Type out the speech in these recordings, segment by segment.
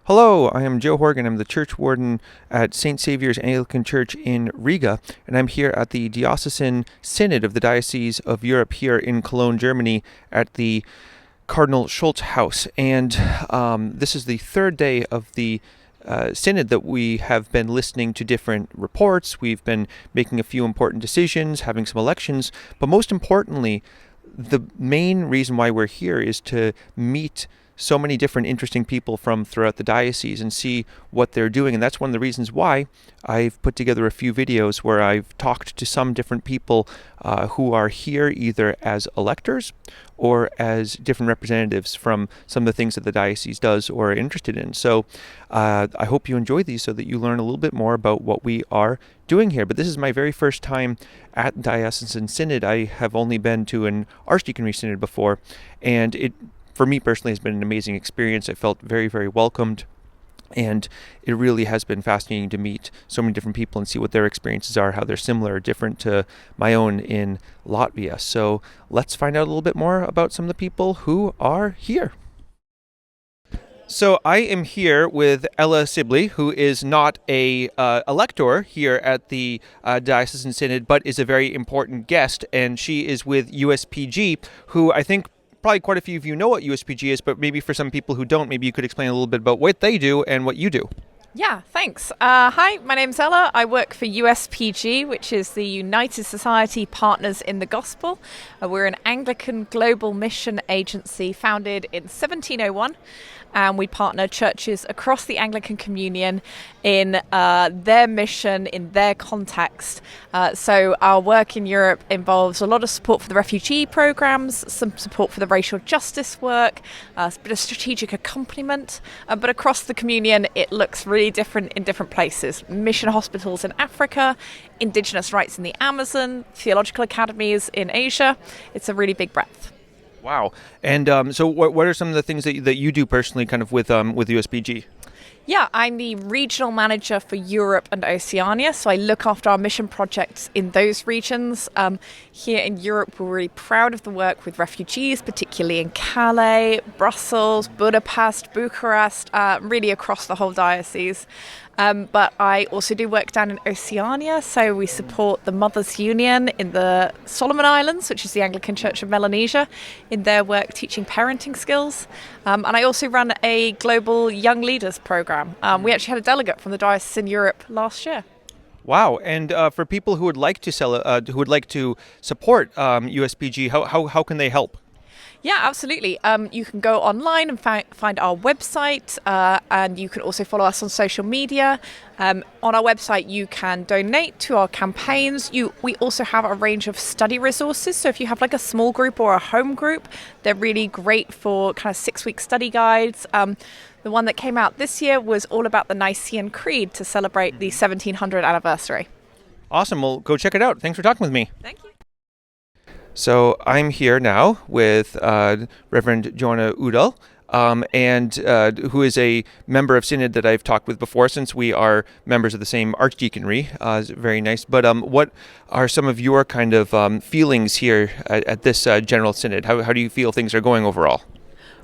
Hello, I am Joe Horgan. I'm the church warden at St. Saviour's Anglican Church in Riga, and I'm here at the Diocesan Synod of the Diocese of Europe here in Cologne, Germany, at the Cardinal Schultz House. And this is the third day of the synod that we have been listening to different reports. We've been making a few important decisions, having some elections, but most importantly, the main reason why we're here is to meet so many different interesting people from throughout the diocese and see what they're doing. And that's one of the reasons why I've put together a few videos where I've talked to some different people who are here either as electors or as different representatives from some of the things that the diocese does or are interested in. So I hope you enjoy these so that you learn a little bit more about what we are doing here. But this is my very first time at Diocesan Synod. I have only been to an Archdeaconry Synod before, and it for me personally has been an amazing experience. I felt very, very welcomed, and it really has been fascinating to meet so many different people and see what their experiences are, how they're similar or different to my own in Latvia. So let's find out a little bit more about some of the people who are here. So I am here with Ella Sibley, who is not a elector here at the Diocesan Synod, but is a very important guest, and she is with USPG, who I think probably quite a few of you know what USPG is, but maybe for some people who don't, maybe you could explain a little bit about what they do and what you do. Yeah, thanks. Hi, my name's Ella. I work for USPG, which is the United Society Partners in the Gospel. We're an Anglican global mission agency founded in 1701. And we partner churches across the Anglican Communion in their mission, in their context. So our work in Europe involves a lot of support for the refugee programs, some support for the racial justice work, a bit of strategic accompaniment. But across the Communion, it looks really different in different places. Mission hospitals in Africa, Indigenous rights in the Amazon, theological academies in Asia. It's a really big breadth. Wow. And so what are some of the things that you do personally kind of with USPG? Yeah, I'm the regional manager for Europe and Oceania, so I look after our mission projects in those regions. Here in Europe, we're really proud of the work with refugees, particularly in Calais, Brussels, Budapest, Bucharest, really across the whole diocese. But I also do work down in Oceania, so we support the Mothers Union in the Solomon Islands, which is the Anglican Church of Melanesia, in their work teaching parenting skills. And I also run a global young leaders program. We actually had a delegate from the Diocese in Europe last year. Wow! And for people who would like to support USPG, how can they help? Yeah, absolutely. You can go online and find our website, and you can also follow us on social media. On our website, you can donate to our campaigns. We also have a range of study resources. So if you have like a small group or a home group, they're really great for kind of 6-week study guides. The one that came out this year was all about the Nicene Creed to celebrate the 1700th anniversary. Awesome. Well, go check it out. Thanks for talking with me. Thank you. So I'm here now with Reverend Joanna Udal, and who is a member of Synod that I've talked with before, since we are members of the same Archdeaconry. Very nice. But what are some of your kind of feelings here at this General Synod? How do you feel things are going overall?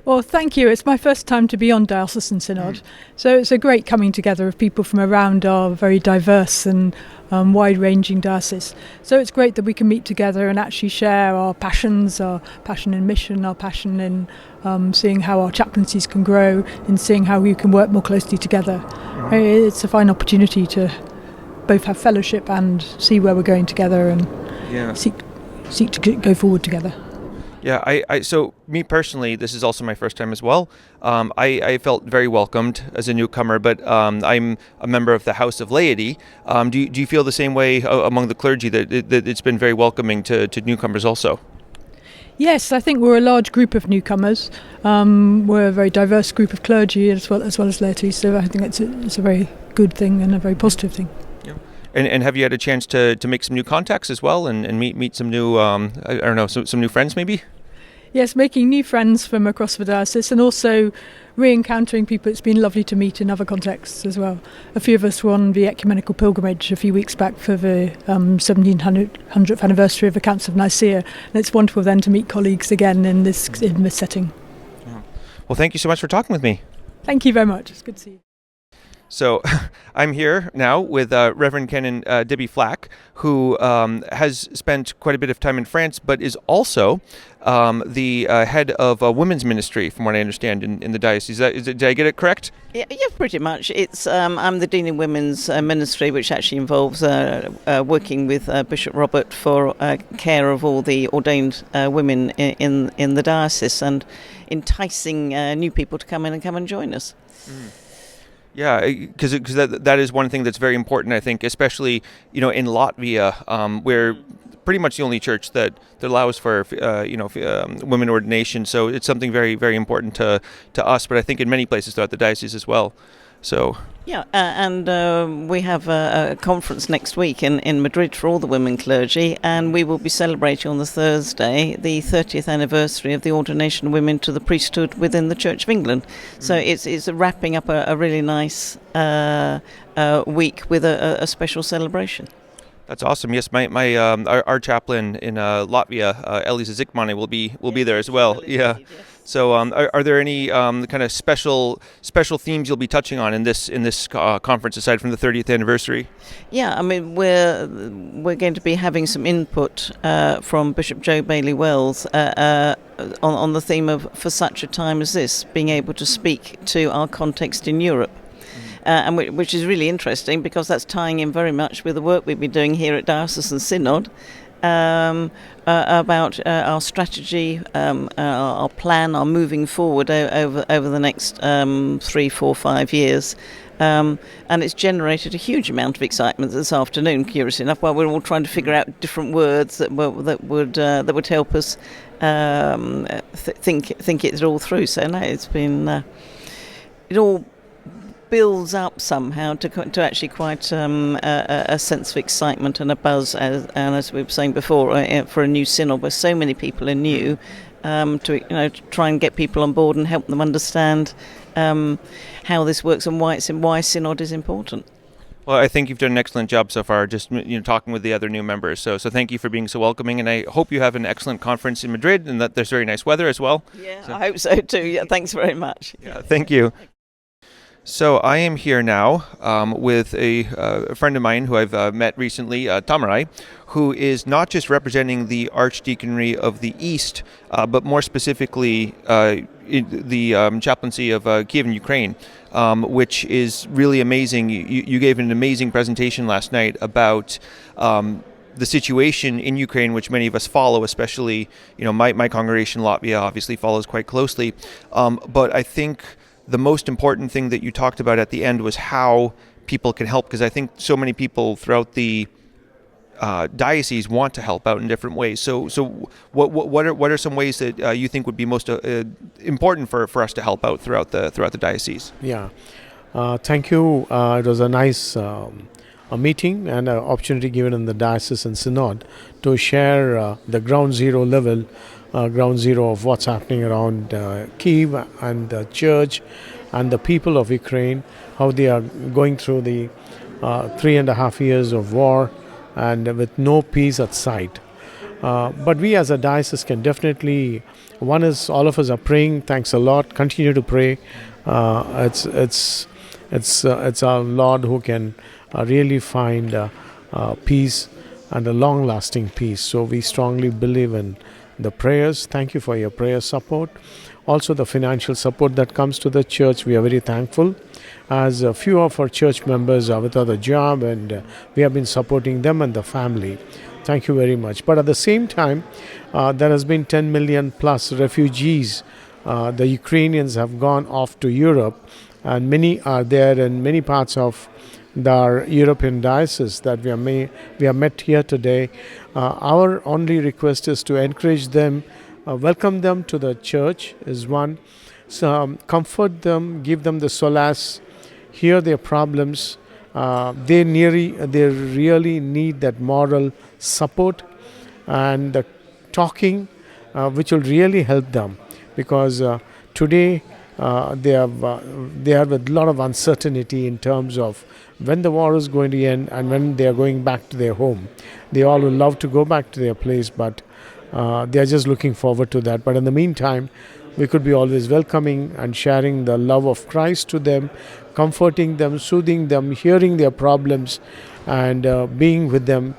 Well, thank you. It's my first time to be on Diocesan Synod. So it's a great coming together of people from around our very diverse and wide-ranging diocese. So it's great that we can meet together and actually share our passions, our passion in mission, our passion in seeing how our chaplaincies can grow, and seeing how we can work more closely together. It's a fine opportunity to both have fellowship and see where we're going together and seek to go forward together. Yeah, I so me personally, this is also my first time as well. I felt very welcomed as a newcomer, but I'm a member of the House of Laity. Do you feel the same way among the clergy, that it's been very welcoming to newcomers also? Yes, I think we're a large group of newcomers. We're a very diverse group of clergy as well as laity, so I think it's a very good thing and a very positive thing. Yeah. And have you had a chance to make some new contacts as well and meet some new some new friends maybe? Yes, making new friends from across the diocese and also re-encountering people it's been lovely to meet in other contexts as well. A few of us were on the ecumenical pilgrimage a few weeks back for the 1700th anniversary of the Council of Nicaea, and it's wonderful then to meet colleagues again in this setting. Yeah. Well, thank you so much for talking with me. Thank you very much. It's good to see you. So I'm here now with Reverend Canon Debbie Flach, who has spent quite a bit of time in France, but is also the head of a women's ministry, from what I understand, in the diocese. Did I get it correct? Yeah, pretty much. It's I'm the Dean in Women's Ministry, which actually involves working with Bishop Robert for care of all the ordained women in the diocese and enticing new people to come and join us. Mm. Yeah, because that is one thing that's very important, I think, especially in Latvia, where pretty much the only church that allows for women ordination. So it's something very, very important to us, but I think in many places throughout the diocese as well. So yeah, and we have a conference next week in Madrid for all the women clergy, and we will be celebrating on the Thursday the 30th anniversary of the ordination of women to the priesthood within the Church of England. So it's wrapping up a really nice week with a special celebration. That's awesome. Yes, our chaplain in Latvia, Elisa Zikmane, will be there as well. Yeah. So, are there any kind of special themes you'll be touching on in this conference aside from the 30th anniversary? Yeah, I mean we're going to be having some input from Bishop Joe Bailey Wells on the theme of for such a time as this, being able to speak to our context in Europe. And which is really interesting because that's tying in very much with the work we've been doing here at Diocesan Synod about our strategy, our plan, our moving forward over the next 3, 4, 5 years. And it's generated a huge amount of excitement this afternoon, curiously enough, while we're all trying to figure out different words that would help us think it all through. So no, it's been it all builds up somehow to actually quite a sense of excitement and a buzz, and as we were saying before, for a new synod where so many people are new, to try and get people on board and help them understand how this works and why synod is important. Well, I think you've done an excellent job so far, just talking with the other new members. So thank you for being so welcoming, and I hope you have an excellent conference in Madrid and that there's very nice weather as well. Yeah, I hope so too. Yeah, thanks very much. Yeah, thank you. So I am here now with a friend of mine who I've met recently, Thamari, who is not just representing the Archdeaconry of the East, but more specifically the Chaplaincy of Kiev in Ukraine, which is really amazing. You gave an amazing presentation last night about the situation in Ukraine, which many of us follow, especially my congregation, Latvia, obviously follows quite closely. But I think the most important thing that you talked about at the end was how people can help, because I think so many people throughout the diocese want to help out in different ways. So what are some ways that you think would be most important for us to help out throughout the diocese? Yeah, thank you. It was a nice a meeting and an opportunity given in the Diocesan Synod to share the ground zero level. Ground zero of what's happening around Kiev and the church and the people of Ukraine, how they are going through the 3.5 years of war and with no peace at sight. But we as a diocese can definitely, one is all of us are praying, thanks a lot, continue to pray. It's our Lord who can really find peace and a long-lasting peace. So we strongly believe in the prayers. Thank you for your prayer support. Also the financial support that comes to the church. We are very thankful, as a few of our church members are without a job, and we have been supporting them and the family. Thank you very much. But at the same time, there has been 10 million plus refugees. The Ukrainians have gone off to Europe, and many are there in many parts of the European diocese that we have met here today. Our only request is to encourage them, welcome them to the church is one, so comfort them, give them the solace, hear their problems. They really need that moral support and the talking, which will really help them, because today they are with a lot of uncertainty in terms of when the war is going to end and when they are going back to their home. They all would love to go back to their place, but they are just looking forward to that. But in the meantime, we could be always welcoming and sharing the love of Christ to them, comforting them, soothing them, hearing their problems, and being with them,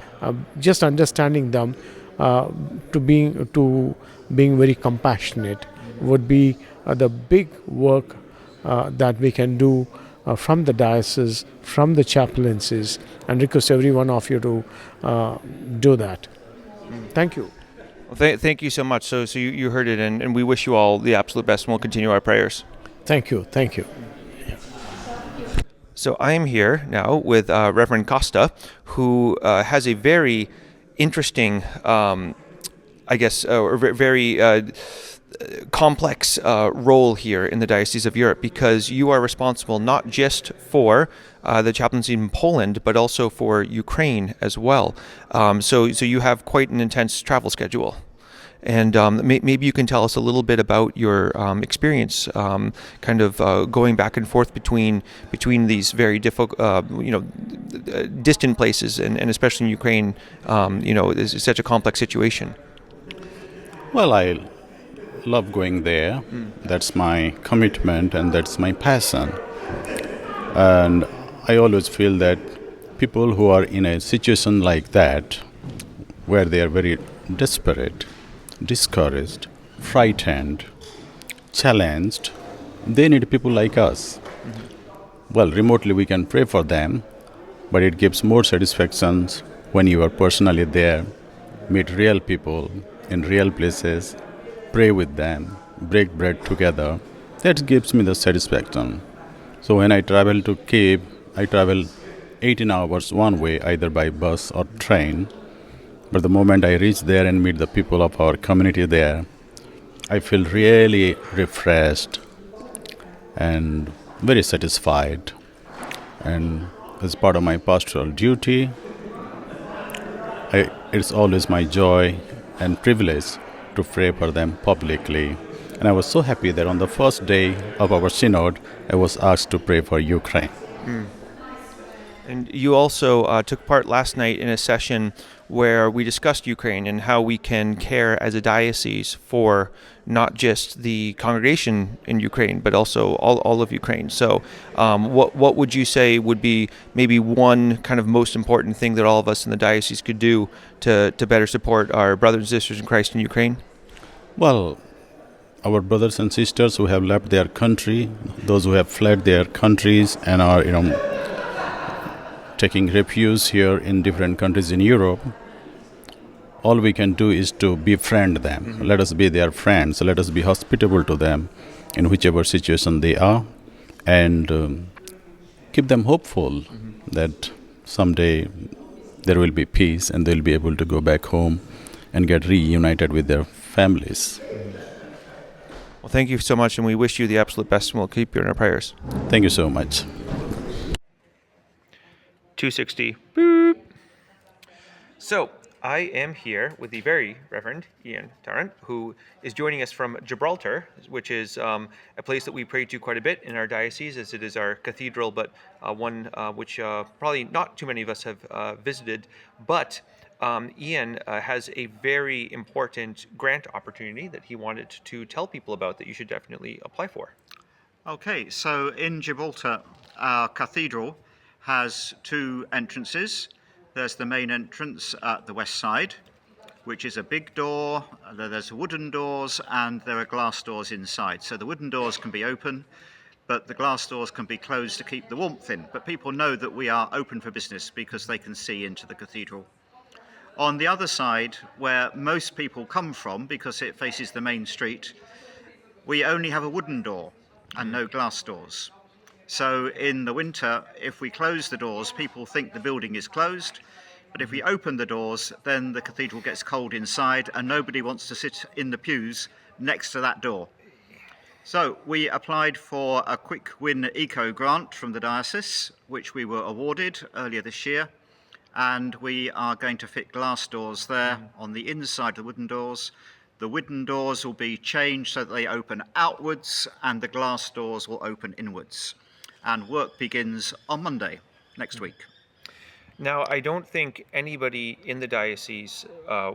just understanding them, to being very compassionate would be the big work that we can do from the diocese, from the chaplaincies, and request every one of you to do that. Thank you. Well, thank you so much. So you heard it, and we wish you all the absolute best, and we'll continue our prayers. Thank you. Thank you. So I am here now with Reverend Kasta, who has a very interesting, very complex role here in the Diocese of Europe, because you are responsible not just for the chaplaincy in Poland, but also for Ukraine as well. So you have quite an intense travel schedule. And maybe you can tell us a little bit about your experience, going back and forth between these very difficult, distant places, and especially in Ukraine, is such a complex situation. Well, I love going there. That's my commitment and that's my passion. And I always feel that people who are in a situation like that, where they are very desperate, discouraged, frightened, challenged, they need people like us. Well, remotely we can pray for them, but it gives more satisfaction when you are personally there, meet real people in real places, pray with them, break bread together. That gives me the satisfaction. So when I travel to Kiev, I travel 18 hours one way, either by bus or train. But the moment I reach there and meet the people of our community there, I feel really refreshed and very satisfied. And as part of my pastoral duty, it's always my joy and privilege to pray for them publicly. And I was so happy that on the first day of our synod, I was asked to pray for Ukraine. And you also took part last night in a session where we discussed Ukraine and how we can care as a diocese for not just the congregation in Ukraine, but also all of Ukraine. So what would you say would be maybe one kind of most important thing that all of us in the diocese could do to better support our brothers and sisters in Christ in Ukraine? Well, our brothers and sisters who have left their country, those who have fled their countries and are, taking refuge here in different countries in Europe, all we can do is to befriend them. Let us be their friends. Let us be hospitable to them in whichever situation they are, and keep them hopeful that someday there will be peace and they'll be able to go back home and get reunited with their families. Well, thank you so much, and we wish you the absolute best, and we'll keep you in our prayers. Thank you so much. 260. Boop. So I am here with the very Reverend Ian Tarrant, who is joining us from Gibraltar, which is a place that we pray to quite a bit in our diocese, as it is our cathedral, but one which probably not too many of us have visited. But Ian has a very important grant opportunity that he wanted to tell people about that you should definitely apply for. Okay, so in Gibraltar, our cathedral has two entrances. There's the main entrance at the west side, which is a big door. There's wooden doors and there are glass doors inside. So the wooden doors can be open, but the glass doors can be closed to keep the warmth in. But people know that we are open for business because they can see into the cathedral. On the other side, where most people come from, because it faces the main street, we only have a wooden door and no glass doors. So in the winter, if we close the doors, people think the building is closed. But if we open the doors, then the cathedral gets cold inside and nobody wants to sit in the pews next to that door. So we applied for a quick win eco grant from the diocese, which we were awarded earlier this year. And we are going to fit glass doors there on the inside of the wooden doors. The wooden doors will be changed so that they open outwards and the glass doors will open inwards. And work begins on Monday next week. Now, I don't think anybody in the diocese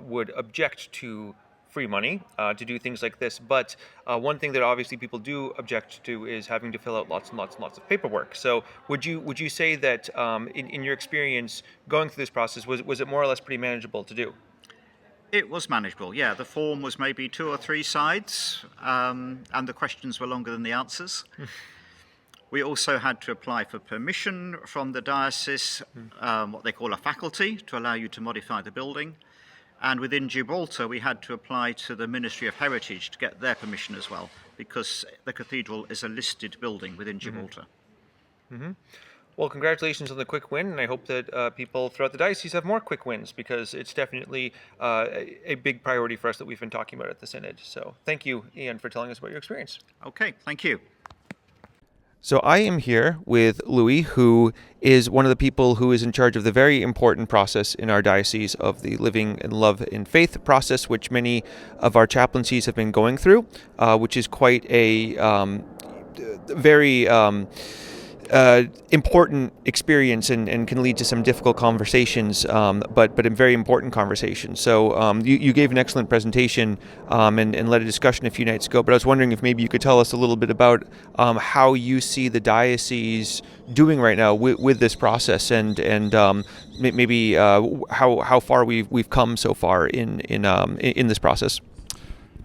would object to free money to do things like this. But one thing that obviously people do object to is having to fill out lots and lots and lots of paperwork. So would you say that in your experience going through this process, was it more or less pretty manageable to do? It was manageable, yeah. The form was maybe 2 or 3 sides, and the questions were longer than the answers. We also had to apply for permission from the diocese, what they call a faculty, to allow you to modify the building. And within Gibraltar, we had to apply to the Ministry of Heritage to get their permission as well, because the cathedral is a listed building within Gibraltar. Mm-hmm. Well, congratulations on the quick win, and I hope that people throughout the diocese have more quick wins, because it's definitely a big priority for us that we've been talking about at the Synod. So thank you, Ian, for telling us about your experience. Okay, thank you. So I am here with Louis, who is one of the people who is in charge of the very important process in our diocese of the Living in Love in Faith process, which many of our chaplaincies have been going through, which is quite a very important experience and can lead to some difficult conversations, but a very important conversation. So you gave an excellent presentation and led a discussion a few nights ago, but I was wondering if maybe you could tell us a little bit about how you see the diocese doing right now with this process, and maybe how far we've come so far in this process.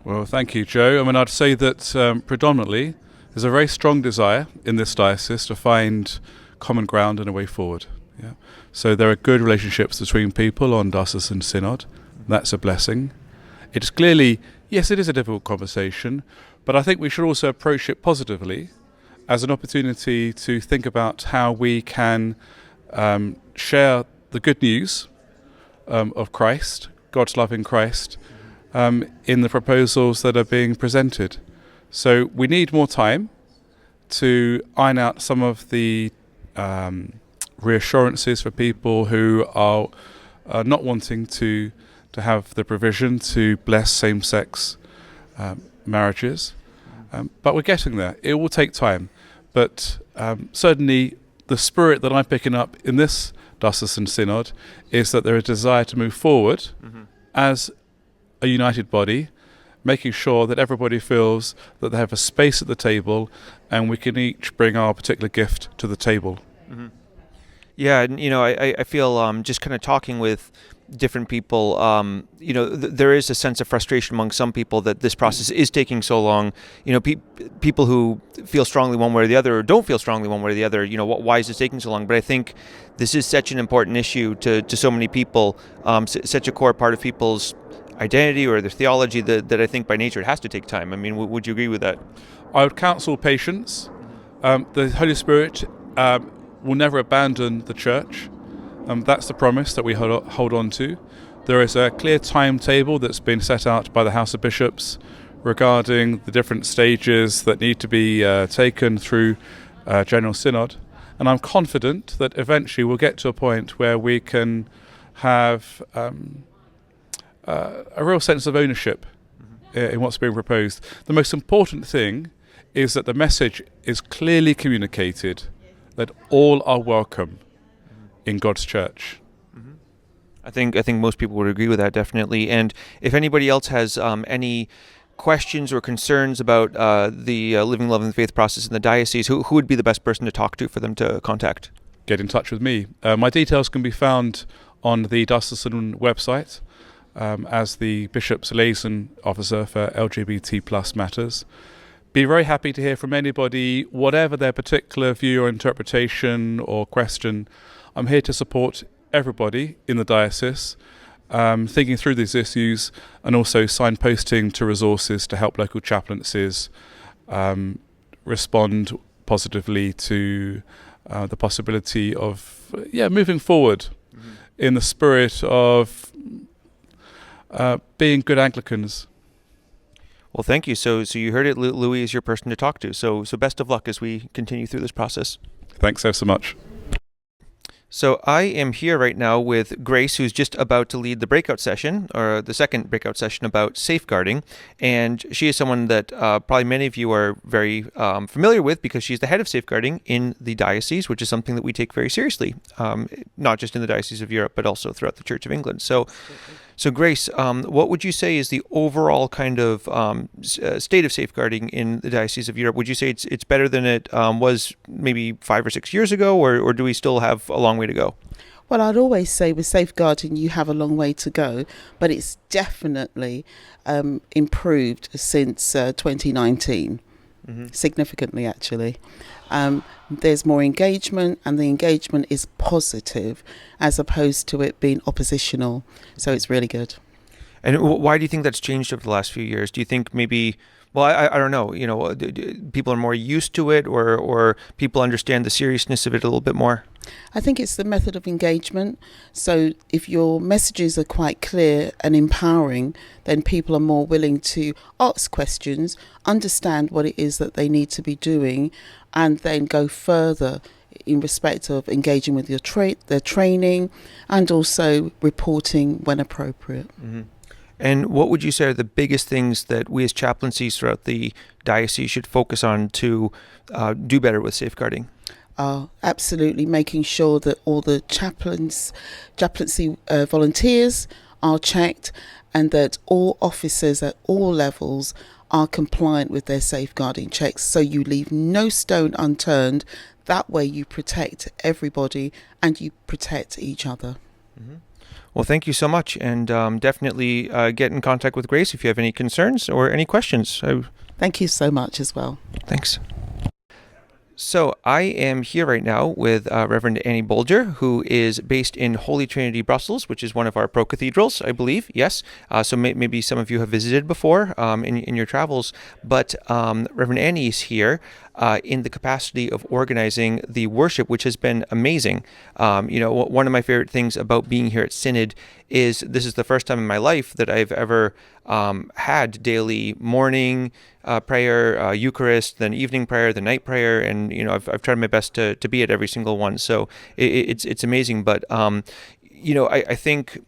Well, thank you, Joe. I mean, I'd say that predominantly there's a very strong desire in this diocese to find common ground and a way forward. Yeah. So there are good relationships between people on Diocesan Synod. That's a blessing. It's clearly, yes, it is a difficult conversation, but I think we should also approach it positively as an opportunity to think about how we can share the good news of Christ, God's love in Christ, in the proposals that are being presented. So we need more time to iron out some of the reassurances for people who are not wanting to have the provision to bless same-sex marriages. But we're getting there. It will take time. But certainly the spirit that I'm picking up in this Diocesan Synod is that there is a desire to move forward as a united body, making sure that everybody feels that they have a space at the table and we can each bring our particular gift to the table. Mm-hmm. Yeah, and I feel just kind of talking with different people, there is a sense of frustration among some people that this process is taking so long. People who feel strongly one way or the other, or don't feel strongly one way or the other, why is this taking so long? But I think this is such an important issue to so many people, such a core part of people's identity or their theology that I think by nature it has to take time. I mean, would you agree with that? I would counsel patience. The Holy Spirit will never abandon the Church. That's the promise that we hold on to. There is a clear timetable that's been set out by the House of Bishops regarding the different stages that need to be taken through General Synod. And I'm confident that eventually we'll get to a point where we can have a real sense of ownership in what's being proposed. The most important thing is that the message is clearly communicated, that all are welcome in God's Church. I think most people would agree with that, definitely. And if anybody else has any questions or concerns about the Living Love and Faith process in the diocese, who would be the best person to talk to for them to contact? Get in touch with me. My details can be found on the Diocesan website as the Bishop's Liaison Officer for LGBT plus matters. Be very happy to hear from anybody, whatever their particular view or interpretation or question. I'm here to support everybody in the diocese, thinking through these issues and also signposting to resources to help local chaplaincies respond positively to the possibility of moving forward in the spirit of being good Anglicans. Well, thank you. So you heard it. Louis is your person to talk to. So best of luck as we continue through this process. Thanks so much. So I am here right now with Grace, who's just about to lead the breakout session, or the second breakout session about safeguarding. And she is someone that probably many of you are very familiar with, because she's the head of safeguarding in the diocese, which is something that we take very seriously, not just in the Diocese of Europe, but also throughout the Church of England. So So, Grace, what would you say is the overall kind of state of safeguarding in the Diocese of Europe? Would you say it's better than it was maybe 5 or 6 years ago, or do we still have a long way to go? Well, I'd always say with safeguarding, you have a long way to go, but it's definitely improved since 2019, significantly actually. There's more engagement, and the engagement is positive as opposed to it being oppositional. So it's really good. And why do you think that's changed over the last few years? Do you think maybe, well, I don't know, people are more used to it, or people understand the seriousness of it a little bit more? I think it's the method of engagement. So if your messages are quite clear and empowering, then people are more willing to ask questions, understand what it is that they need to be doing, and then go further in respect of engaging with their training and also reporting when appropriate. Mm-hmm. And what would you say are the biggest things that we as chaplaincies throughout the diocese should focus on to do better with safeguarding? Absolutely making sure that all the chaplaincy volunteers are checked, and that all officers at all levels are compliant with their safeguarding checks, so you leave no stone unturned. That way you protect everybody and you protect each other. Mm-hmm. Well, thank you so much, and definitely get in contact with Grace if you have any concerns or any questions. Thank you so much as well. Thanks. So I am here right now with Revd Annie Bolger, who is based in Holy Trinity, Brussels, which is one of our pro-cathedrals, I believe. Yes. So maybe some of you have visited before in your travels. But Revd Annie is here in the capacity of organizing the worship, which has been amazing. One of my favorite things about being here at Synod is this is the first time in my life that I've ever had daily morning prayer, Eucharist, then evening prayer, the night prayer, and I've tried my best to be at every single one. So it's amazing. But I think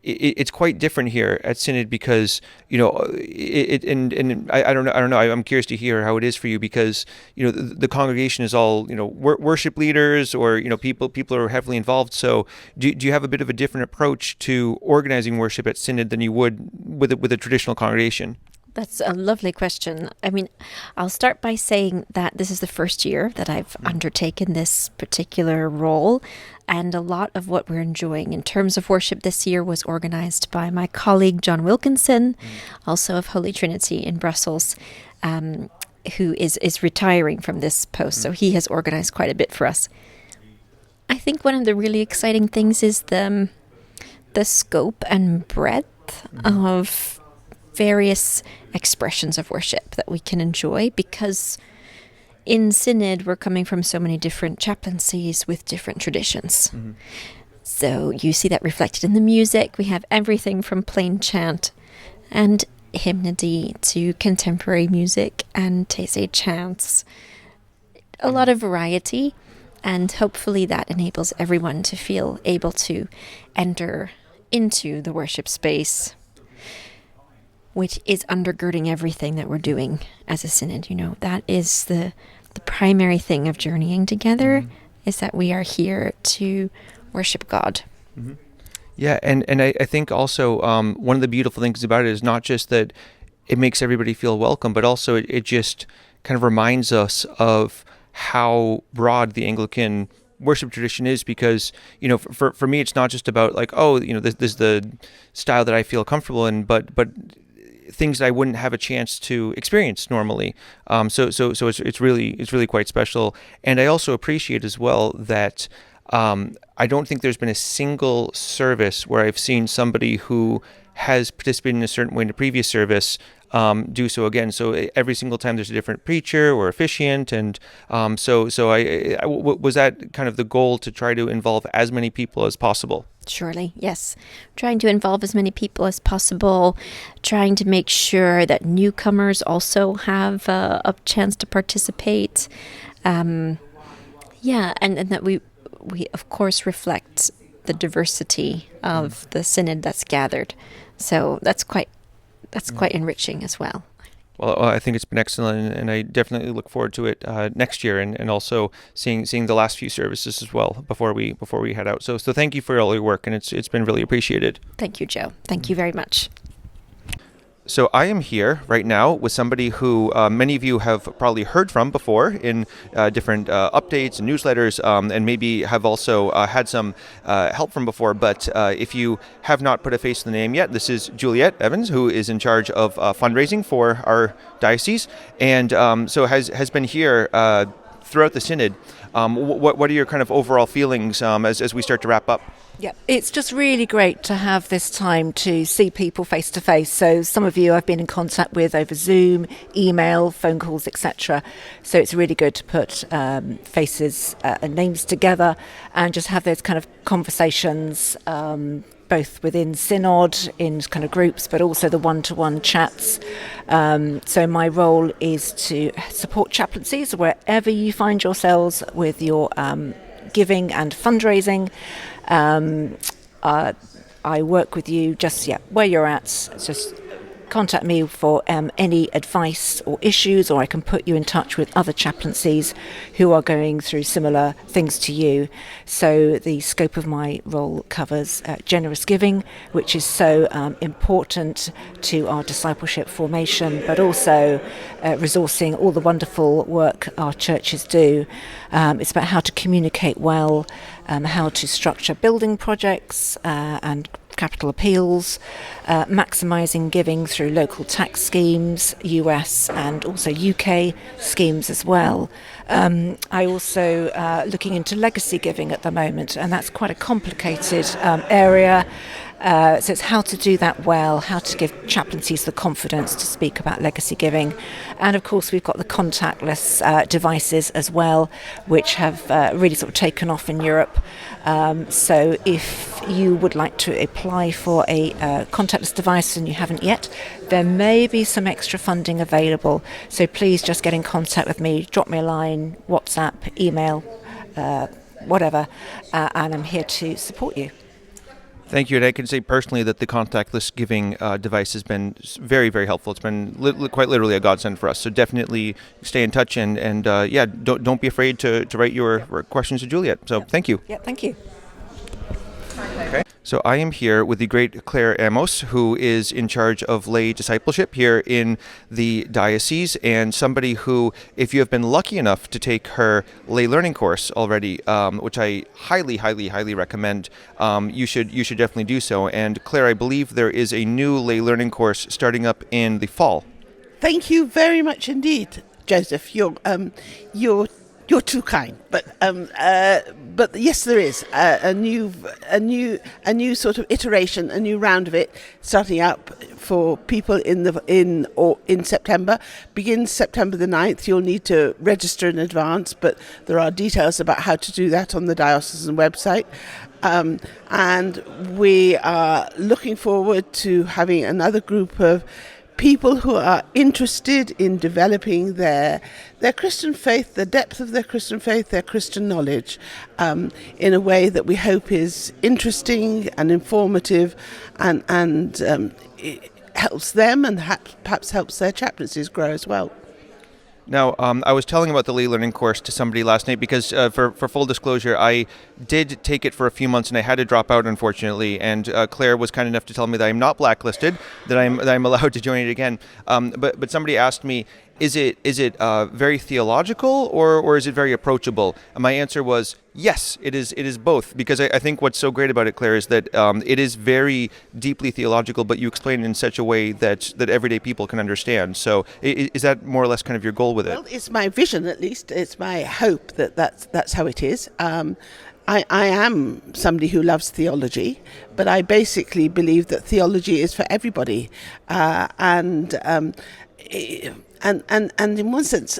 it's quite different here at Synod because I don't know. I'm curious to hear how it is for you because the congregation is all worship leaders or people who are heavily involved. So do you have a bit of a different approach to organizing worship at Synod than you would with a traditional congregation? That's a lovely question. I mean, I'll start by saying that this is the first year that I've undertaken this particular role, and a lot of what we're enjoying in terms of worship this year was organized by my colleague John Wilkinson, also of Holy Trinity in Brussels, who is retiring from this post. So he has organized quite a bit for us. I think one of the really exciting things is the scope and breadth of various expressions of worship that we can enjoy, because in Synod we're coming from so many different chaplaincies with different traditions. Mm-hmm. So you see that reflected in the music. We have everything from plain chant and hymnody to contemporary music and Taizé chants. A lot of variety, and hopefully that enables everyone to feel able to enter into the worship space, which is undergirding everything that we're doing as a Synod. That is the primary thing of journeying together, is that we are here to worship God. Mm-hmm. Yeah, and I think also one of the beautiful things about it is not just that it makes everybody feel welcome, but also it just kind of reminds us of how broad the Anglican worship tradition is, because for me it's not just about like, this is the style that I feel comfortable in, but things that I wouldn't have a chance to experience normally. So it's really quite special. And I also appreciate as well that I don't think there's been a single service where I've seen somebody who has participated in a certain way in a previous service do so again. So every single time there's a different preacher or officiant, and so was that kind of the goal, to try to involve as many people as possible? Surely, yes. Trying to involve as many people as possible, trying to make sure that newcomers also have a chance to participate. And that we of course reflect the diversity of the Synod that's gathered. So that's quite enriching as well. Well, I think it's been excellent, and I definitely look forward to it next year, and also seeing the last few services as well before we head out. So thank you for all your work, and it's been really appreciated. Thank you, Joe. Thank you very much. So I am here right now with somebody who many of you have probably heard from before in different updates and newsletters, and maybe have also had some help from before. But if you have not put a face to the name yet, this is Juliet Evans, who is in charge of fundraising for our diocese, and so has been here throughout the synod. What are your kind of overall feelings as we start to wrap up? Yeah, it's just really great to have this time to see people face to face. So some of you I've been in contact with over Zoom, email, phone calls, etc. So it's really good to put faces and names together and just have those kind of conversations, both within Synod, in kind of groups, but also the one-to-one chats. So my role is to support chaplaincies wherever you find yourselves with your giving and fundraising. I work with you just where you're at. Just contact me for any advice or issues, or I can put you in touch with other chaplaincies who are going through similar things to you. So the scope of my role covers generous giving, which is so important to our discipleship formation, but also resourcing all the wonderful work our churches do. It's about how to communicate well, how to structure building projects and capital appeals, maximising giving through local tax schemes, US and also UK schemes as well. I also looking into legacy giving at the moment, and that's quite a complicated area. So it's how to do that well, how to give chaplaincies the confidence to speak about legacy giving. And of course we've got the contactless devices as well, which have really sort of taken off in Europe. So if you would like to apply for a contactless device and you haven't yet, there may be some extra funding available. So please just get in contact with me, drop me a line, WhatsApp, email, whatever, and I'm here to support you. Thank you, and I can say personally that the contactless giving device has been very, very helpful. It's been quite literally a godsend for us. So definitely stay in touch, and don't be afraid to write your questions to Juliet. So thank you. Yeah, thank you. Okay. So I am here with the great Clare Amos, who is in charge of lay discipleship here in the diocese, and somebody who, if you have been lucky enough to take her lay learning course already, which I highly, highly, highly recommend, you should definitely do so. And Clare, I believe there is a new lay learning course starting up in the fall. Thank you very much indeed, Joseph. You're too kind, but yes, there is a new sort of iteration, a new round of it starting up for people in September. Begins September the 9th. You'll need to register in advance, but there are details about how to do that on the diocesan website. And we are looking forward to having another group of people who are interested in developing their Christian faith, the depth of their Christian faith, their Christian knowledge, in a way that we hope is interesting and informative, and it helps them and perhaps helps their chaplaincies grow as well. Now, I was telling about the lay learning course to somebody last night because, for full disclosure, I did take it for a few months and I had to drop out, unfortunately. And Clare was kind enough to tell me that I'm not blacklisted, that I'm allowed to join it again. But somebody asked me, is it very theological or is it very approachable? And my answer was yes, it is both, because I think what's so great about it, Clare, is that it is very deeply theological, but you explain it in such a way that everyday people can understand. So is that more or less kind of your goal with it? Well, it's my vision, at least. It's my hope that's how it is. I am somebody who loves theology, but I basically believe that theology is for everybody, and in one sense,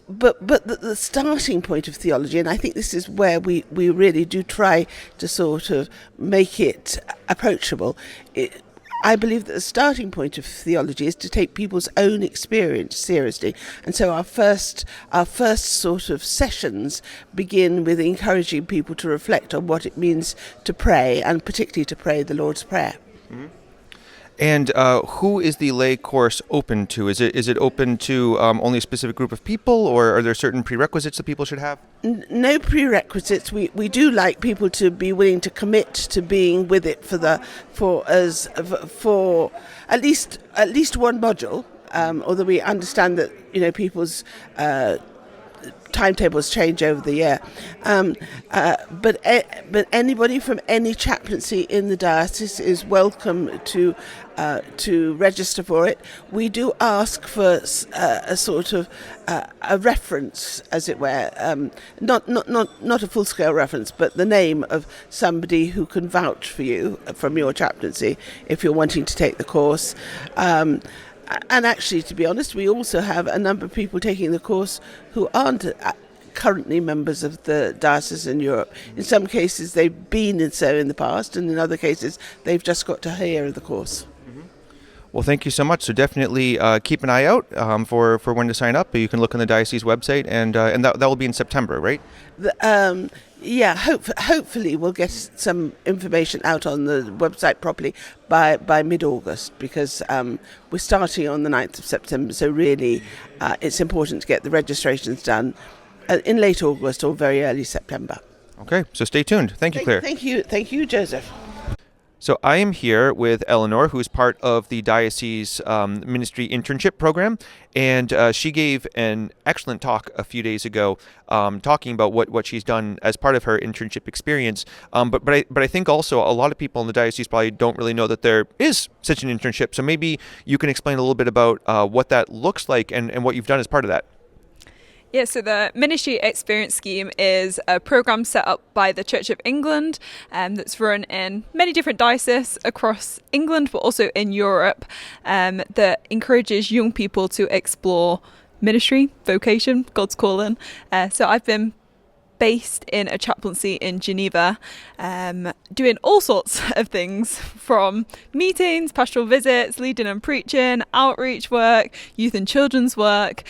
but the starting point of theology, and I think this is where we really do try to sort of make it approachable. I believe that the starting point of theology is to take people's own experience seriously, and so our first sort of sessions begin with encouraging people to reflect on what it means to pray, and particularly to pray the Lord's Prayer. Mm-hmm. And who is the lay course open to? Is it open to only a specific group of people, or are there certain prerequisites that people should have? No prerequisites. We do like people to be willing to commit to being with it for at least one module. Although we understand that people's timetables change over the year, but anybody from any chaplaincy in the diocese is welcome to register for it. We do ask for a sort of a reference, as it were, not a full scale reference, but the name of somebody who can vouch for you from your chaplaincy if you're wanting to take the course. And actually, to be honest, we also have a number of people taking the course who aren't currently members of the Diocese in Europe. In some cases, they've been in the past, and in other cases, they've just got to hear of the course. Well, thank you so much. So definitely keep an eye out for when to sign up. You can look on the Diocese website, and that will be in September, right? Hopefully we'll get some information out on the website properly by mid-August, because we're starting on the 9th of September, so really it's important to get the registrations done in late August or very early September. Okay, so stay tuned. Thank you, Claire. Thank you, Joseph. So I am here with Eleanor, who is part of the Diocese Ministry Internship Program, and she gave an excellent talk a few days ago talking about what she's done as part of her internship experience. But I think also a lot of people in the diocese probably don't really know that there is such an internship. So maybe you can explain a little bit about what that looks like and what you've done as part of that. Yeah, so the Ministry Experience Scheme is a programme set up by the Church of England that's run in many different dioceses across England, but also in Europe, that encourages young people to explore ministry, vocation, God's calling. So I've been based in a chaplaincy in Geneva, doing all sorts of things, from meetings, pastoral visits, leading and preaching, outreach work, youth and children's work.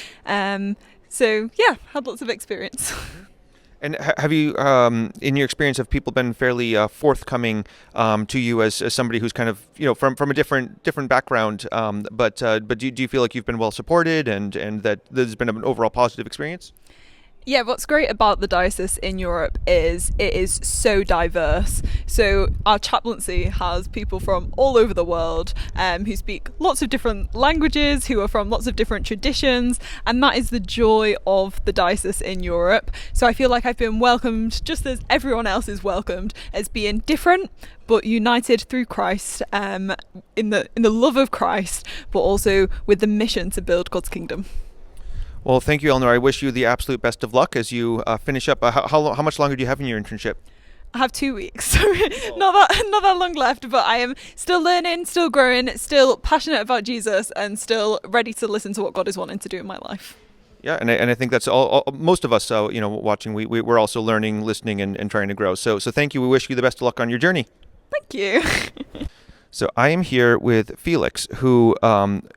So, yeah, had lots of experience. And have you, in your experience, have people been fairly forthcoming to you as somebody who's kind of, from a different background, but do you feel like you've been well supported and that there's been an overall positive experience? Yeah, what's great about the diocese in Europe is it is so diverse. So our chaplaincy has people from all over the world who speak lots of different languages, who are from lots of different traditions, and that is the joy of the diocese in Europe. So I feel like I've been welcomed just as everyone else is welcomed, as being different but united through Christ, in the love of Christ, but also with the mission to build God's kingdom. Well, thank you, Eleanor. I wish you the absolute best of luck as you finish up. How much longer do you have in your internship? I have 2 weeks, so not that long left, but I am still learning, still growing, still passionate about Jesus, and still ready to listen to what God is wanting to do in my life. Yeah, and I think that's all most of us, watching, we're also learning, listening, and trying to grow. So thank you. We wish you the best of luck on your journey. Thank you. So I am here with Felix, who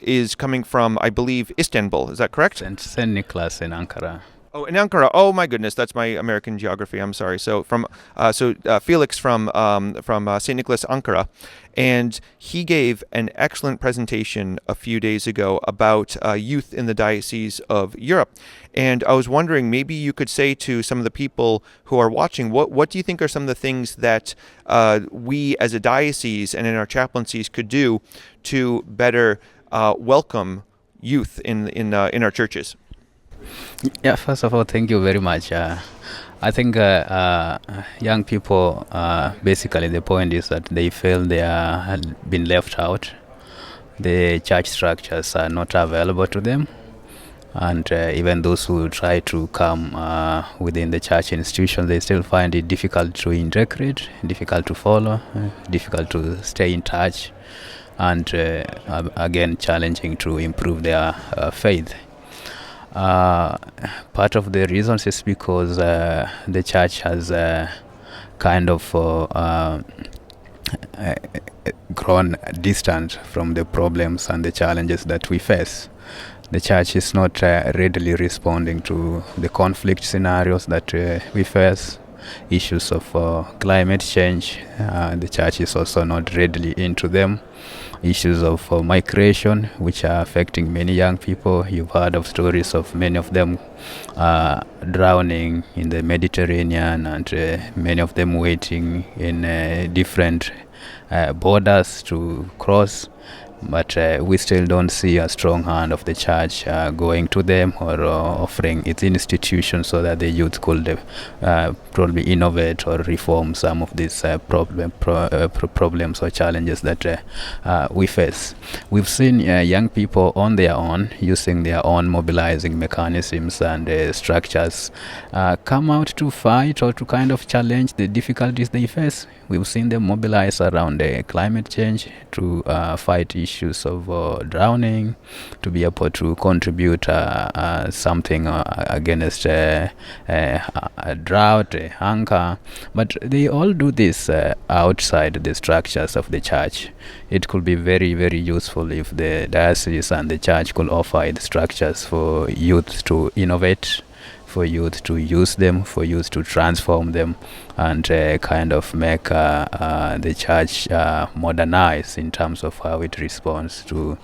is coming from, I believe, Istanbul. Is that correct? St. Nicholas in Ankara. Oh, in Ankara. Oh my goodness, that's my American geography. I'm sorry. So Felix from St. Nicholas, Ankara, and he gave an excellent presentation a few days ago about youth in the Diocese of Europe. And I was wondering, maybe you could say to some of the people who are watching, what do you think are some of the things that we as a diocese and in our chaplaincies could do to better welcome youth in our churches? Yeah, first of all, thank you very much. I think young people, basically the point is that they feel they are been left out. The church structures are not available to them. And even those who try to come within the church institution, they still find it difficult to integrate, difficult to follow, difficult to stay in touch, and again, challenging to improve their faith. Part of the reasons is because the church has kind of grown distant from the problems and the challenges that we face. The church is not readily responding to the conflict scenarios that we face. issues of climate change. The church is also not readily into them. Issues of migration, which are affecting many young people. You've heard of stories of many of them drowning in the Mediterranean, and many of them waiting in different borders to cross. But we still don't see a strong hand of the church going to them or offering its institutions so that the youth could probably innovate or reform some of these problems or challenges that we face. We've seen young people on their own, using their own mobilizing mechanisms and structures, come out to fight or to kind of challenge the difficulties they face. We've seen them mobilize around climate change to fight issues of drowning, to be able to contribute something against drought, hunger. But they all do this outside the structures of the church. It could be very, very useful if the diocese and the church could offer its structures for youth to innovate, for youth to use them, for youth to transform them, and kind of make the church modernize in terms of how it responds to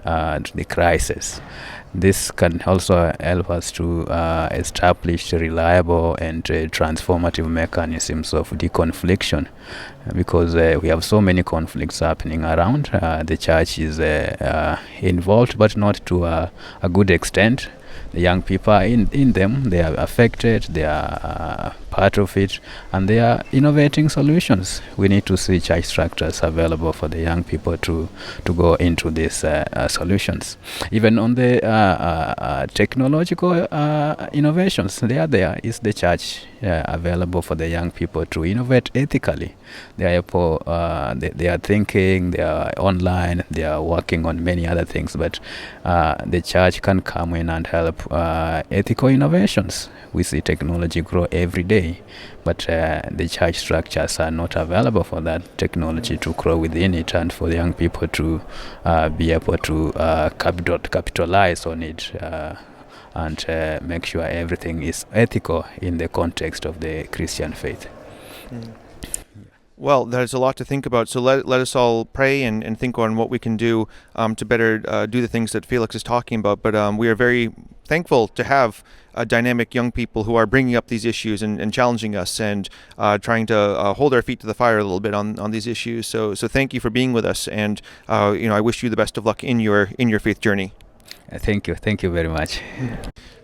the crisis. This can also help us to establish reliable and transformative mechanisms of deconfliction, because we have so many conflicts happening around. The church is involved, but not to a good extent. The young people are in them, they are affected, they are part of it, and they are innovating solutions. We need to see church structures available for the young people to go into these solutions. Even on the technological innovations, there is the church available for the young people to innovate ethically. They are thinking, they are online, they are working on many other things, but the church can come in and help ethical innovations. We see technology grow every day, but the church structures are not available for that technology to grow within it, and for the young people to be able to capitalize on it and make sure everything is ethical in the context of the Christian faith. Well, there's a lot to think about, so let us all pray and think on what we can do to better do the things that Felix is talking about. But we are very thankful to have dynamic young people who are bringing up these issues and challenging us and trying to hold our feet to the fire a little bit on these issues. So thank you for being with us, and I wish you the best of luck in your faith journey. Thank you very much.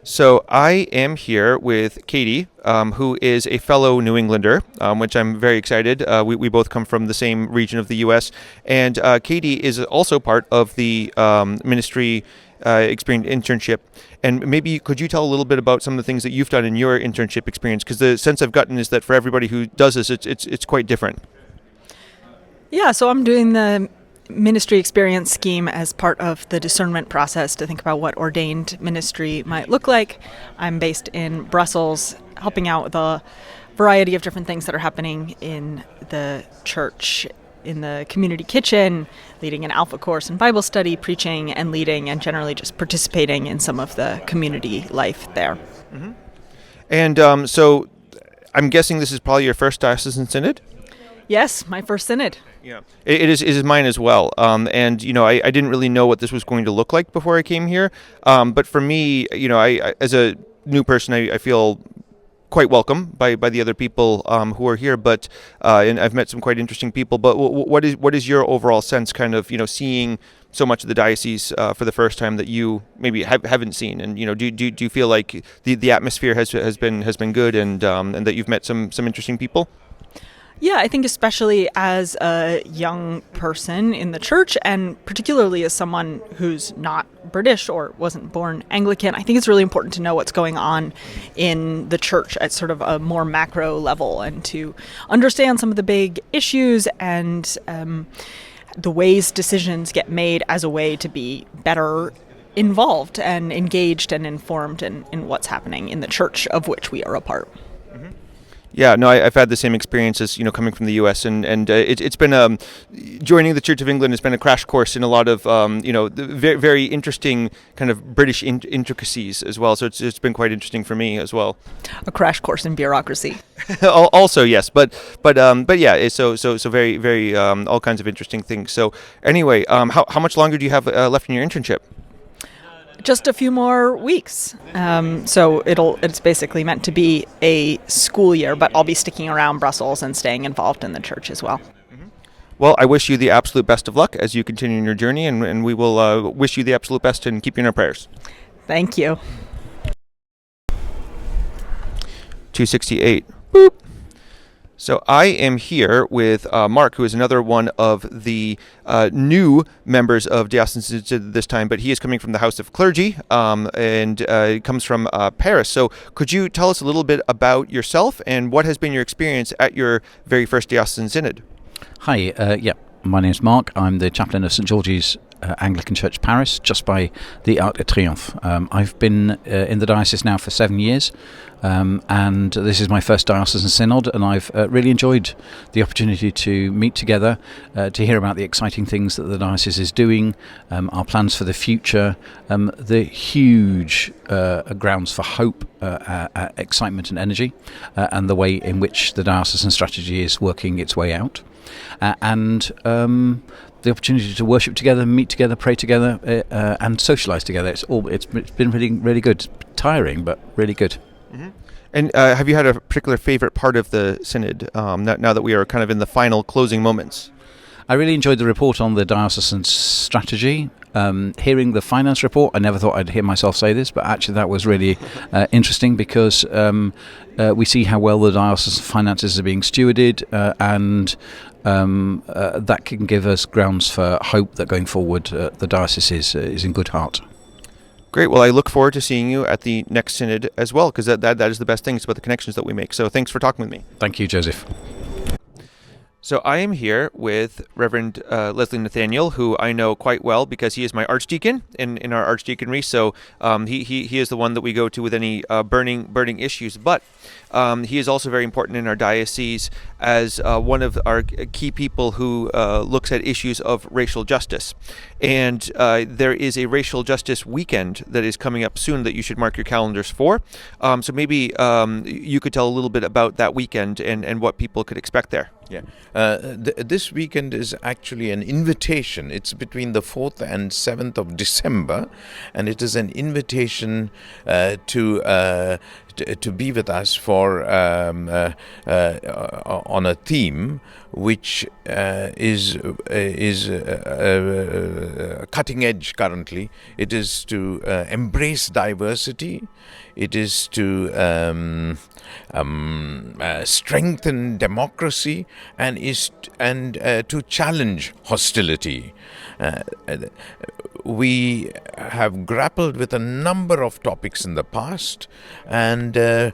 So I am here with Katie, who is a fellow New Englander, which I'm very excited. We both come from the same region of the U.S., and Katie is also part of the ministry experience internship. And maybe could you tell a little bit about some of the things that you've done in your internship experience? Because the sense I've gotten is that for everybody who does this, it's quite different. Yeah, so I'm doing the ministry experience scheme as part of the discernment process to think about what ordained ministry might look like. I'm based in Brussels, helping out with a variety of different things that are happening in the church, in the community kitchen, leading an Alpha course in Bible study, preaching and leading, and generally just participating in some of the community life there. Mm-hmm. And so I'm guessing this is probably your first diocesan synod? Yes, my first synod. Yeah, it is mine as well. And I didn't really know what this was going to look like before I came here. But for me, I as a new person, I feel quite welcome by the other people who are here. But and I've met some quite interesting people. But what is your overall sense, kind of seeing so much of the diocese for the first time that you maybe haven't seen? And do you feel like the atmosphere has been good and that you've met some interesting people? Yeah, I think especially as a young person in the church, and particularly as someone who's not British or wasn't born Anglican, I think it's really important to know what's going on in the church at sort of a more macro level, and to understand some of the big issues and the ways decisions get made as a way to be better involved and engaged and informed in what's happening in the church of which we are a part. Yeah, no, I've had the same experiences, coming from the U.S. and it's been joining the Church of England has been a crash course in a lot of very, very interesting kind of British intricacies as well. So it's been quite interesting for me as well. A crash course in bureaucracy. Also, yes, but yeah, so very, very all kinds of interesting things. So anyway, how much longer do you have left in your internship? Just a few more weeks. So it's basically meant to be a school year, but I'll be sticking around Brussels and staying involved in the church as well. Well, I wish you the absolute best of luck as you continue in your journey, and we will wish you the absolute best and keep you in our prayers. Thank you. 268. Boop. So I am here with Mark, who is another one of the new members of Diocesan Synod this time, but he is coming from the House of Clergy and comes from Paris. So could you tell us a little bit about yourself and what has been your experience at your very first Diocesan Synod? Hi, my name's Mark. I'm the chaplain of St George's Anglican Church Paris, just by the Arc de Triomphe. I've been in the diocese now for 7 years, and this is my first Diocesan Synod, and I've really enjoyed the opportunity to meet together, to hear about the exciting things that the diocese is doing, our plans for the future, the huge grounds for hope, excitement and energy, and the way in which the diocesan strategy is working its way out. And the opportunity to worship together, meet together, pray together, and socialise together. It's been really good. Tiring, but really good. Mm-hmm. And have you had a particular favourite part of the synod now that we are kind of in the final closing moments? I really enjoyed the report on the diocesan strategy. Hearing the finance report, I never thought I'd hear myself say this, but actually that was really interesting because we see how well the diocesan finances are being stewarded, and that can give us grounds for hope that going forward the diocese is in good heart. Great. Well, I look forward to seeing you at the next synod as well, because that is the best thing. It's about the connections that we make. So thanks for talking with me. Thank you, Joseph. So I am here with Revd Leslie Nathanial, who I know quite well because he is my archdeacon in our archdeaconry. So he is the one that we go to with any burning issues. But he is also very important in our diocese as one of our key people who looks at issues of racial justice. And there is a racial justice weekend that is coming up soon that you should mark your calendars for. So maybe you could tell a little bit about that weekend and what people could expect there. Yeah, this weekend is actually an invitation. It's between the 4th and 7th of December, and it is an invitation to be with us for on a theme which is cutting edge currently. It is to embrace diversity. It is to strengthen democracy, and to challenge hostility. We have grappled with a number of topics in the past, and the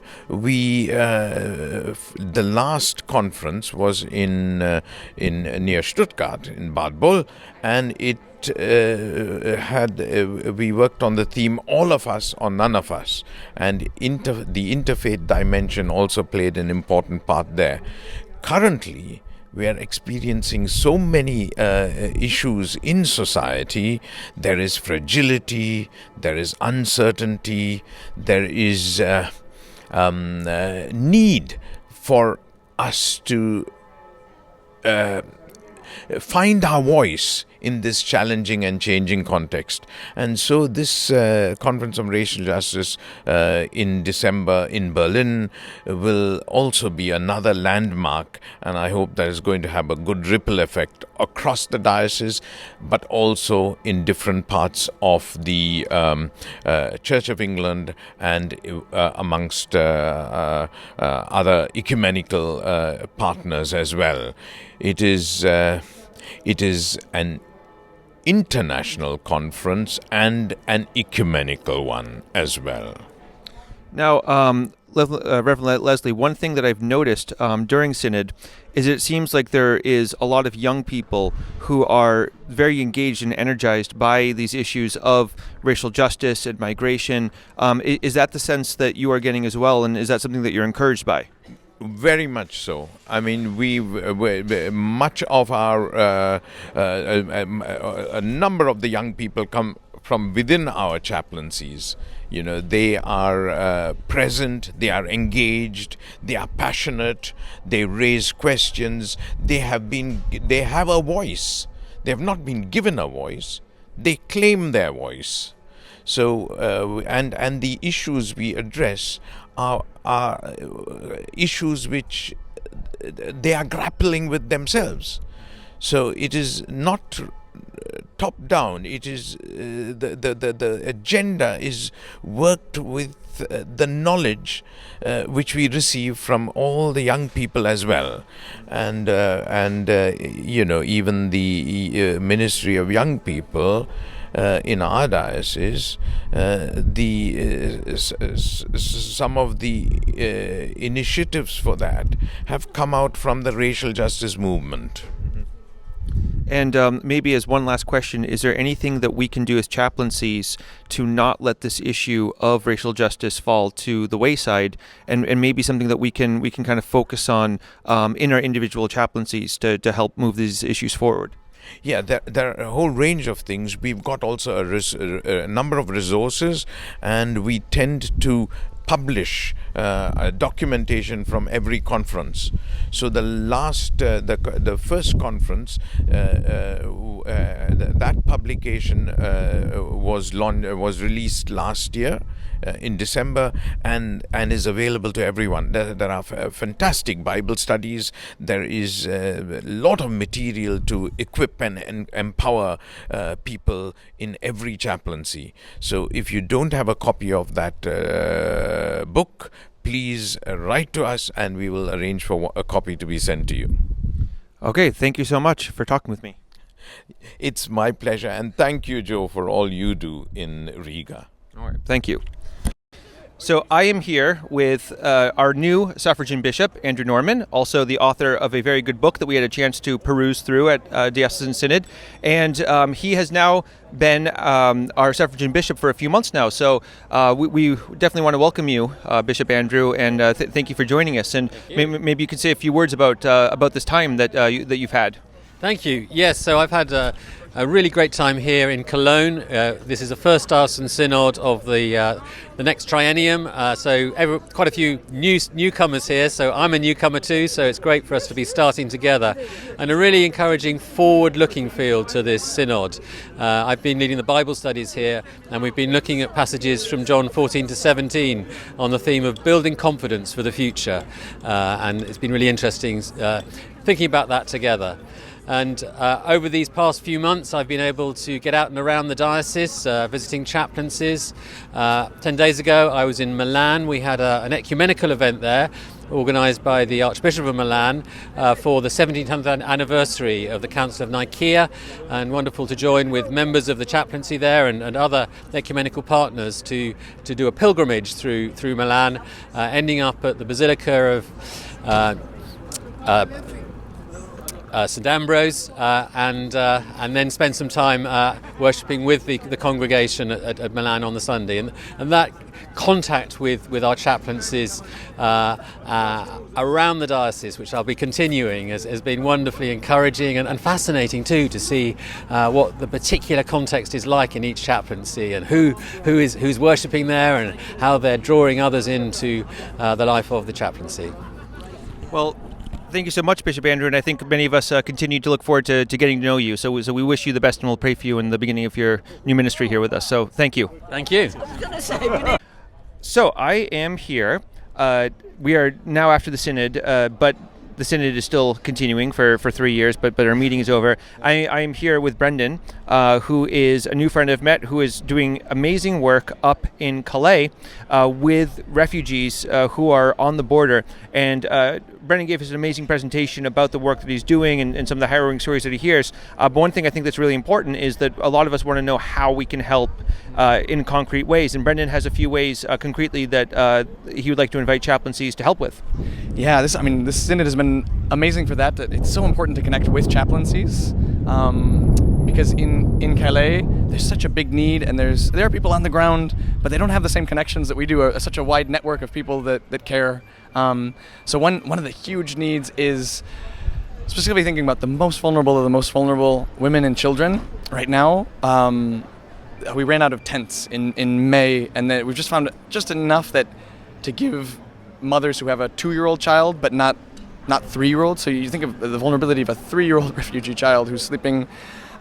last conference was in near Stuttgart in Bad Boll, and it we worked on the theme "All of Us or None of Us," and the interfaith dimension also played an important part there. Currently, we are experiencing so many issues in society. There is fragility, there is uncertainty, there is need for us to find our voice in this challenging and changing context. And so this Conference on Racial Justice in December in Berlin will also be another landmark, and I hope that is going to have a good ripple effect across the diocese, but also in different parts of the Church of England and amongst other ecumenical partners as well. It is an international conference and an ecumenical one as well. Now, Reverend Leslie, one thing that I've noticed during Synod is it seems like there is a lot of young people who are very engaged and energized by these issues of racial justice and migration. Is that the sense that you are getting as well, and is that something that you're encouraged by? Very much so. I mean, much of our a number of the young people come from within our chaplaincies. You know, they are present, they are engaged, they are passionate, they raise questions, they have a voice. They have not been given a voice, they claim their voice. So, and the issues we address are issues which they are grappling with themselves. So it is not top down. It is the agenda is worked with the knowledge which we receive from all the young people as well, and you know, even the Ministry of Young People in our diocese, some of the initiatives for that have come out from the racial justice movement. And maybe as one last question, is there anything that we can do as chaplaincies to not let this issue of racial justice fall to the wayside, and maybe something that we can kind of focus on in our individual chaplaincies to help move these issues forward? Yeah, there are a whole range of things. We've got also a number of resources, and we tend to publish documentation from every conference. So the the first conference, that publication was released last year in December, and is available to everyone. There are fantastic Bible studies. There is a lot of material to equip and empower people in every chaplaincy. So if you don't have a copy of that book, please write to us and we will arrange for a copy to be sent to you. Okay, thank you so much for talking with me. It's my pleasure, and thank you, Joe, for all you do in Riga. All right, thank you. So I am here with our new suffragan bishop, Andrew Norman, also the author of a very good book that we had a chance to peruse through at Diocesan Synod. And he has now been our suffragan bishop for a few months now. So we definitely want to welcome you, Bishop Andrew, and thank you for joining us. And maybe you could say a few words about this time that you've had. Thank you. Yes, so I've had a really great time here in Cologne. This is the first Diocesan Synod of the next triennium, so quite a few newcomers here, so I'm a newcomer too, so it's great for us to be starting together, and a really encouraging forward-looking feel to this Synod. I've been leading the Bible studies here, and we've been looking at passages from John 14 to 17 on the theme of building confidence for the future, and it's been really interesting thinking about that together. And over these past few months, I've been able to get out and around the diocese, visiting chaplaincies. 10 days ago, I was in Milan. We had an ecumenical event there, organised by the Archbishop of Milan for the 17th anniversary of the Council of Nicaea, and wonderful to join with members of the chaplaincy there and other ecumenical partners to do a pilgrimage through Milan, ending up at the Basilica of St Ambrose, and then spend some time worshipping with the congregation at Milan on the Sunday, and that contact with our chaplaincies around the diocese, which I'll be continuing, has been wonderfully encouraging and fascinating too, to see what the particular context is like in each chaplaincy, and who's worshipping there, and how they're drawing others into the life of the chaplaincy. Well, thank you so much, Bishop Andrew, and I think many of us continue to look forward to getting to know you. So we wish you the best, and we'll pray for you in the beginning of your new ministry here with us. So thank you. Thank you. So I am here. We are now after the Synod, but the Synod is still continuing for 3 years, but our meeting is over. I am here with Bradon, who is a new friend I've met, who is doing amazing work up in Calais with refugees who are on the border. And Bradon gave us an amazing presentation about the work that he's doing and some of the harrowing stories that he hears. But one thing I think that's really important is that a lot of us want to know how we can help in concrete ways. And Bradon has a few ways concretely that he would like to invite chaplaincies to help with. Yeah, this Synod has been amazing for that. It's so important to connect with chaplaincies because in Calais there's such a big need, and there are people on the ground, but they don't have the same connections that we do. Such a wide network of people that care So one of the huge needs is specifically thinking about the most vulnerable of the most vulnerable women and children. Right now, we ran out of tents in May, and then we've just found just enough that to give mothers who have a 2-year-old child, but not 3-year-olds. So you think of the vulnerability of a 3-year-old refugee child who's sleeping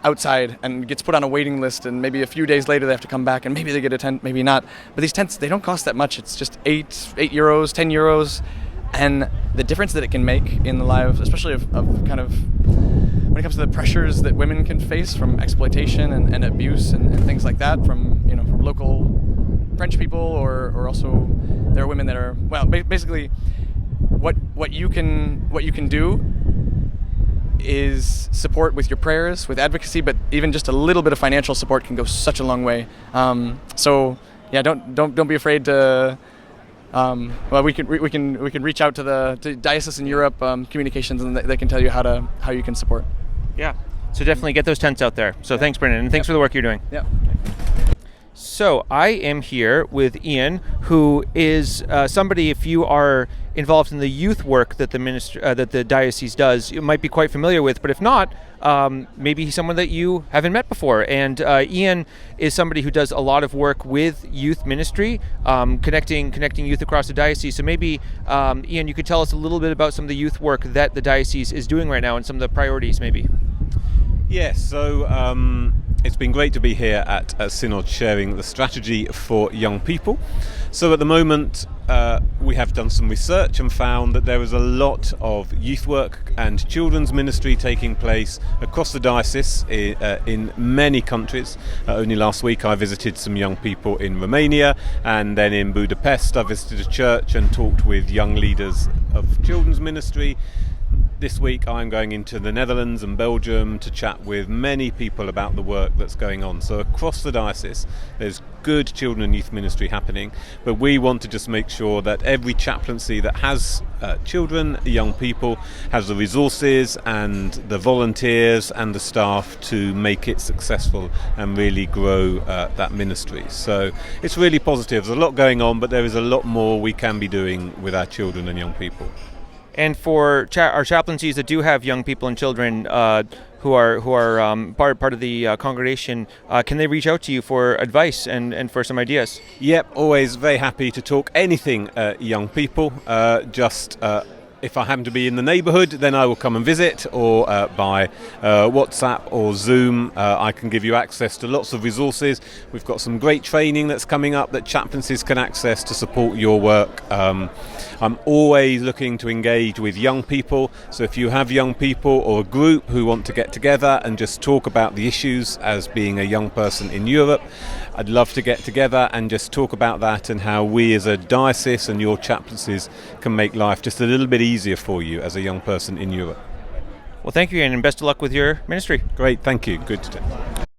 outside and gets put on a waiting list, and maybe a few days later they have to come back, and maybe they get a tent, maybe not. But these tents, they don't cost that much. It's just €8, 10 euros, and the difference that it can make in the lives, especially of kind of when it comes to the pressures that women can face from exploitation and abuse and things like that from local French people, or also there are women that are, well, basically what you can do is support with your prayers, with advocacy, but even just a little bit of financial support can go such a long way. So yeah, don't be afraid to. Well, we can reach out to the Diocesan Europe communications, and they can tell you how you can support. Yeah, so definitely get those tents out there. So thanks, Brendan, and thanks for the work you're doing. Yeah. So I am here with Ian, who is somebody, if you are involved in the youth work that the diocese does, you might be quite familiar with. But if not, maybe he's someone that you haven't met before. And Ian is somebody who does a lot of work with youth ministry, connecting youth across the diocese. So maybe, Ian, you could tell us a little bit about some of the youth work that the diocese is doing right now and some of the priorities, maybe. Yes, so it's been great to be here at Synod sharing the strategy for young people. So at the moment, we have done some research and found that there is a lot of youth work and children's ministry taking place across the diocese in many countries. Only last week I visited some young people in Romania, and then in Budapest I visited a church and talked with young leaders of children's ministry. This week I'm going into the Netherlands and Belgium to chat with many people about the work that's going on. So across the diocese there's good children and youth ministry happening, but we want to just make sure that every chaplaincy that has children, young people, has the resources and the volunteers and the staff to make it successful and really grow that ministry. So it's really positive. There's a lot going on, but there is a lot more we can be doing with our children and young people. And for our chaplaincies that do have young people and children who are part of the congregation, can they reach out to you for advice and for some ideas? Yep, always very happy to talk anything young people. If I happen to be in the neighbourhood, then I will come and visit, or by WhatsApp or Zoom. I can give you access to lots of resources. We've got some great training that's coming up that chaplaincies can access to support your work. I'm always looking to engage with young people, so if you have young people or a group who want to get together and just talk about the issues as being a young person in Europe, I'd love to get together and just talk about that and how we as a diocese and your chaplaincies can make life just a little bit easier for you as a young person in Europe. Well, thank you, Ian, and best of luck with your ministry. Great, thank you. Good to